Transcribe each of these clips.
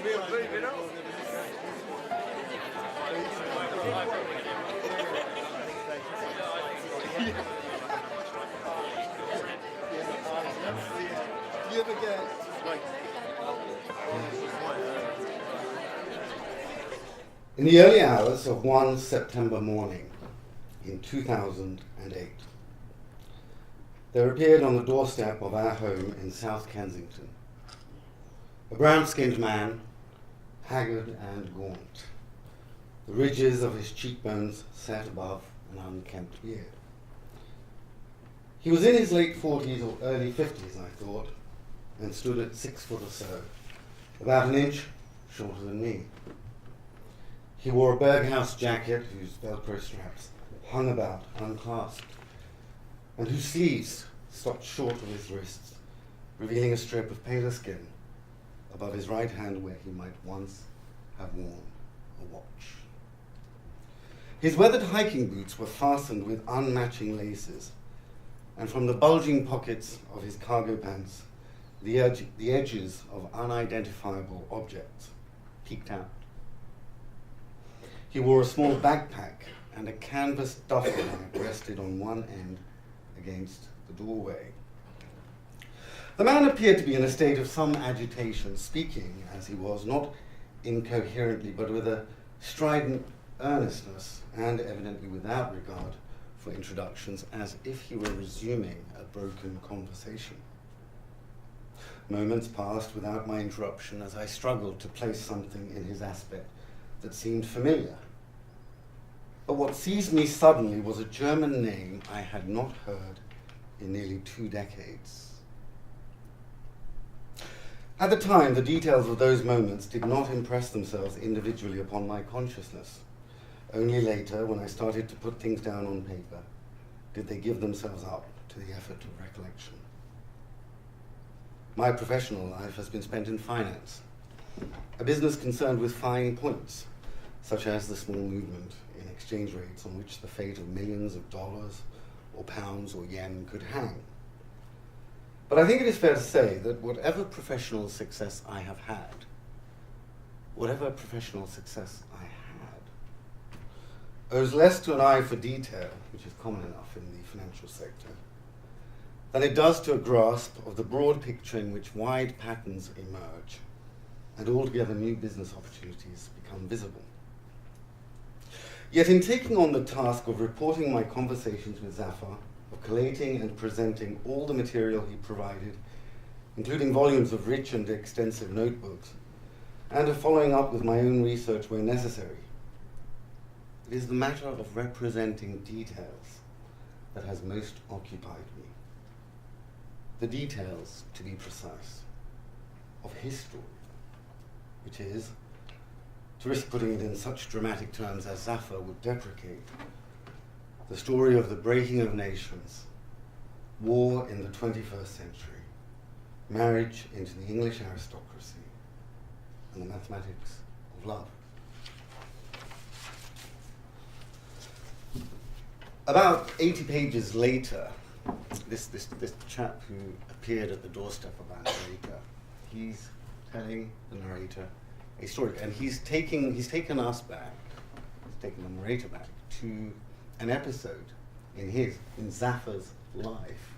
In the early hours of one September morning in 2008, there appeared on the doorstep of our home in South Kensington a brown-skinned man, haggard and gaunt, the ridges of his cheekbones set above an unkempt beard. He was in his late 40s or early 50s, I thought, and stood at 6 foot or so, about an inch shorter than me. He wore a Berghaus jacket whose Velcro straps hung about unclasped, and whose sleeves stopped short of his wrists, revealing a strip of paler skin above his right hand where he might once have worn a watch. His weathered hiking boots were fastened with unmatching laces, and from the bulging pockets of his cargo pants, the edges of unidentifiable objects peeked out. He wore a small backpack, and a canvas duffel bag rested on one end against the doorway. The man appeared to be in a state of some agitation, speaking, as he was, not incoherently, but with a strident earnestness, and evidently without regard for introductions, as if he were resuming a broken conversation. Moments passed without my interruption as I struggled to place something in his aspect that seemed familiar. But what seized me suddenly was a German name I had not heard in nearly 2 decades. At the time, the details of those moments did not impress themselves individually upon my consciousness. Only later, when I started to put things down on paper, did they give themselves up to the effort of recollection. My professional life has been spent in finance, a business concerned with fine points, such as the small movement in exchange rates on which the fate of millions of dollars or pounds or yen could hang. But I think it is fair to say that whatever professional success I have had, owes less to an eye for detail, which is common enough in the financial sector, than it does to a grasp of the broad picture in which wide patterns emerge and altogether new business opportunities become visible. Yet in taking on the task of reporting my conversations with Zafar, of collating and presenting all the material he provided, including volumes of rich and extensive notebooks, and of following up with my own research where necessary, it is the matter of representing details that has most occupied me. The details, to be precise, of his story, which is, to risk putting it in such dramatic terms as Zafar would deprecate, the story of the breaking of nations, war in the 21st century, marriage into the English aristocracy, and the mathematics of love. About 80 pages later, this chap who appeared at the doorstep of our narrator, he's telling the narrator a story, and he's taken the narrator back to an episode in Zafar's life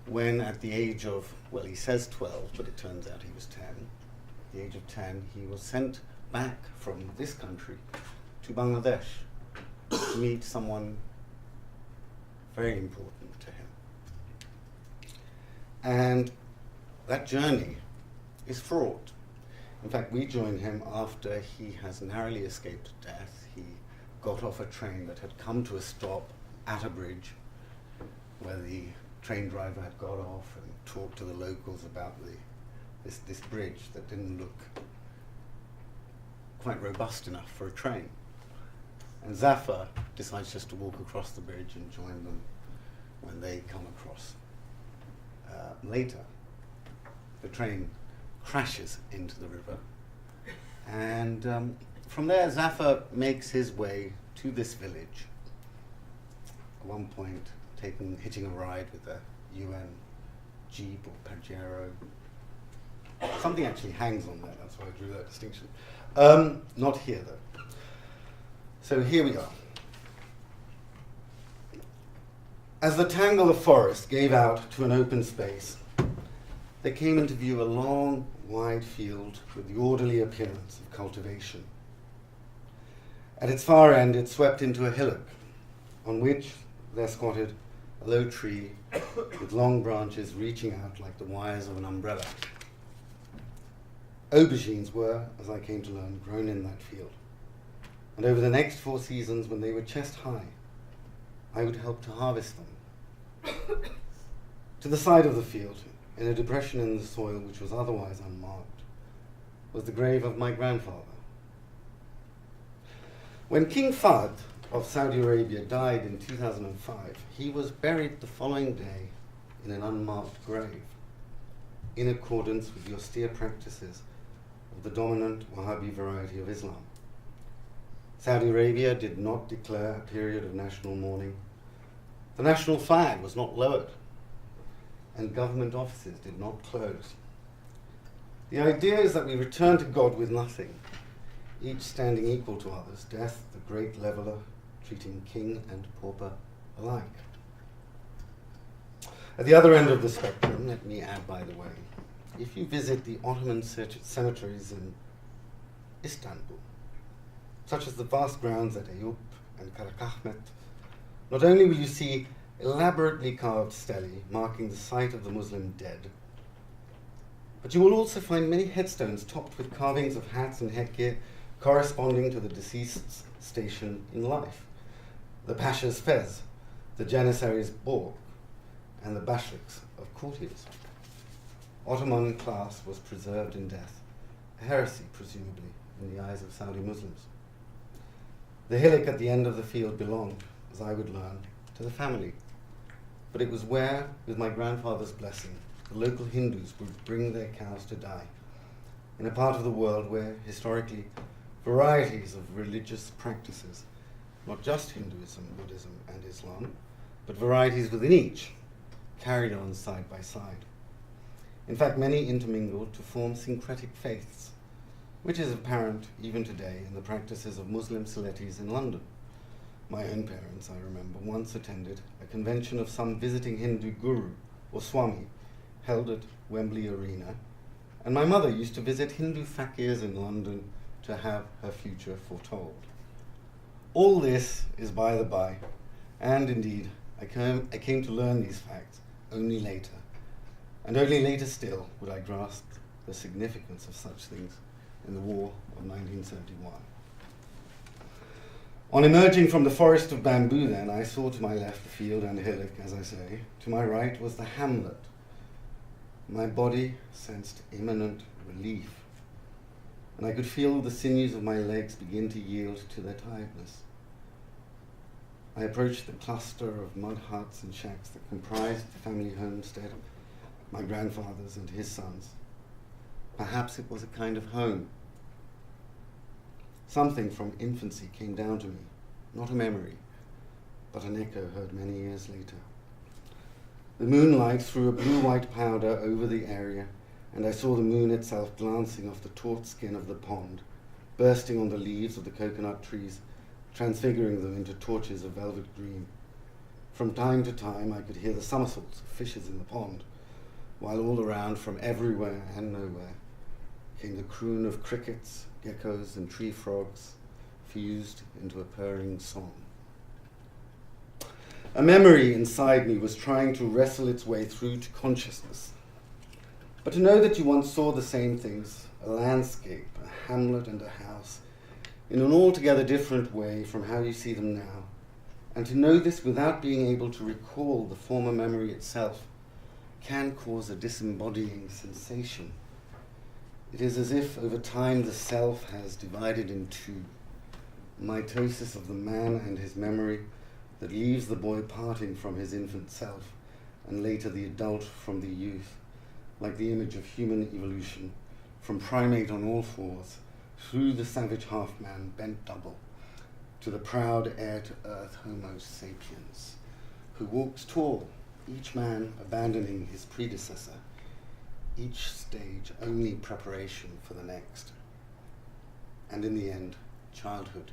when, at the age of, well, he says 12, but it turns out he was 10. At the age of 10, he was sent back from this country to Bangladesh to meet someone very important to him. And that journey is fraught. In fact, we joined him after he has narrowly escaped death. He got off a train that had come to a stop at a bridge where the train driver had got off and talked to the locals about this bridge that didn't look quite robust enough for a train. And Zafar decides just to walk across the bridge and join them when they come across. Later, the train crashes into the river, and from there Zafar makes his way to this village. At one point, hitching a ride with a UN Jeep or Pajero, Something actually hangs on there, that's why I drew that distinction. Not here, though. So here we are. As the tangle of forest gave out to an open space, there came into view a long, wide field with the orderly appearance of cultivation. At its far end, it swept into a hillock, on which there squatted a low tree with long branches reaching out like the wires of an umbrella. Aubergines were, as I came to learn, grown in that field. And over the next 4 seasons, when they were chest high, I would help to harvest them. To the side of the field, in a depression in the soil which was otherwise unmarked, was the grave of my grandfather. When King Fahd of Saudi Arabia died in 2005, he was buried the following day in an unmarked grave, in accordance with the austere practices of the dominant Wahhabi variety of Islam. Saudi Arabia did not declare a period of national mourning. The national flag was not lowered, and government offices did not close. The idea is that we return to God with nothing, each standing equal to others, death, the great leveler, treating king and pauper alike. At the other end of the spectrum, let me add, by the way, if you visit the Ottoman cemeteries in Istanbul, such as the vast grounds at Eyüp and Karakahmet, not only will you see elaborately carved stelae marking the site of the Muslim dead, but you will also find many headstones topped with carvings of hats and headgear corresponding to the deceased's station in life. The Pasha's fez, the Janissary's borg, and the bashliks of courtiers. Ottoman class was preserved in death, a heresy, presumably, in the eyes of Saudi Muslims. The hillock at the end of the field belonged, as I would learn, to the family. But it was where, with my grandfather's blessing, the local Hindus would bring their cows to die, in a part of the world where, historically, varieties of religious practices, not just Hinduism, Buddhism, and Islam, but varieties within each, carried on side by side. In fact, many intermingled to form syncretic faiths, which is apparent even today in the practices of Muslim celebrities in London. My own parents, I remember, once attended a convention of some visiting Hindu guru or swami held at Wembley Arena, and my mother used to visit Hindu fakirs in London to have her future foretold. All this is by the by, and indeed, I came to learn these facts only later, and only later still would I grasp the significance of such things in the War of 1971. On emerging from the forest of bamboo then, I saw to my left the field and hillock, as I say. To my right was the hamlet. My body sensed imminent relief, and I could feel the sinews of my legs begin to yield to their tiredness. I approached the cluster of mud huts and shacks that comprised the family homestead, my grandfather's and his sons. Perhaps it was a kind of home. Something from infancy came down to me, not a memory, but an echo heard many years later. The moonlight threw a blue-white powder over the area, and I saw the moon itself glancing off the taut skin of the pond, bursting on the leaves of the coconut trees, transfiguring them into torches of velvet green. From time to time I could hear the somersaults of fishes in the pond, while all around, from everywhere and nowhere, came the croon of crickets, geckos, and tree frogs, fused into a purring song. A memory inside me was trying to wrestle its way through to consciousness. But to know that you once saw the same things, a landscape, a hamlet, and a house, in an altogether different way from how you see them now, and to know this without being able to recall the former memory itself, can cause a disembodying sensation. It is as if over time the self has divided in two, mitosis of the man and his memory that leaves the boy parting from his infant self, and later the adult from the youth, like the image of human evolution, from primate on all fours, through the savage half-man bent double, to the proud heir-to-earth Homo sapiens, who walks tall, each man abandoning his predecessor, each stage only preparation for the next, and in the end, childhood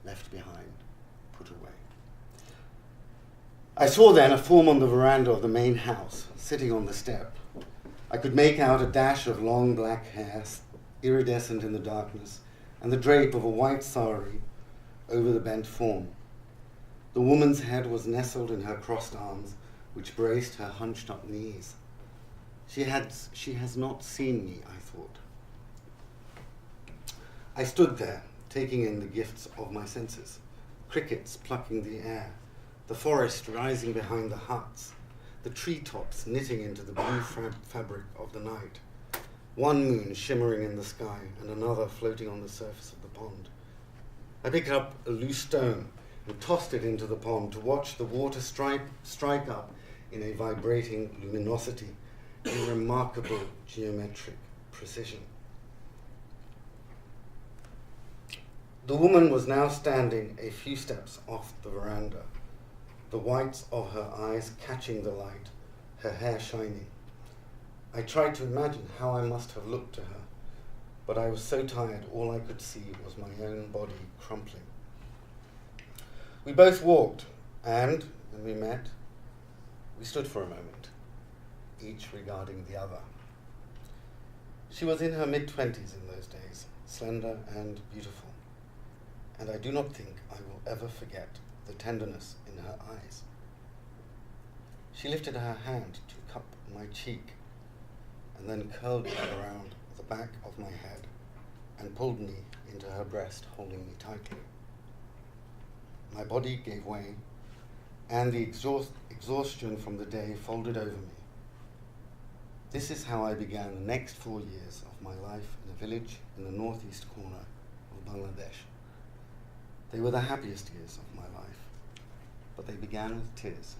left behind, put away. I saw then a form on the veranda of the main house, sitting on the step. I could make out a dash of long black hair, iridescent in the darkness, and the drape of a white sari over the bent form. The woman's head was nestled in her crossed arms, which braced her hunched-up knees. She has not seen me, I thought. I stood there, taking in the gifts of my senses, crickets plucking the air, the forest rising behind the huts, the treetops knitting into the blue fabric of the night, one moon shimmering in the sky and another floating on the surface of the pond. I picked up a loose stone and tossed it into the pond to watch the water strike up in a vibrating luminosity in remarkable geometric precision. The woman was now standing a few steps off the veranda, the whites of her eyes catching the light, her hair shining. I tried to imagine how I must have looked to her, but I was so tired all I could see was my own body crumpling. We both walked, and when we met, we stood for a moment, each regarding the other. She was in her mid-20s in those days, slender and beautiful, and I do not think I will ever forget the tenderness in her eyes. She lifted her hand to cup my cheek, and then curled it around the back of my head and pulled me into her breast, holding me tightly. My body gave way, and the exhaustion from the day folded over me. This is how I began the next 4 years of my life in a village in the northeast corner of Bangladesh. They were the happiest years of my life, but they began with tears.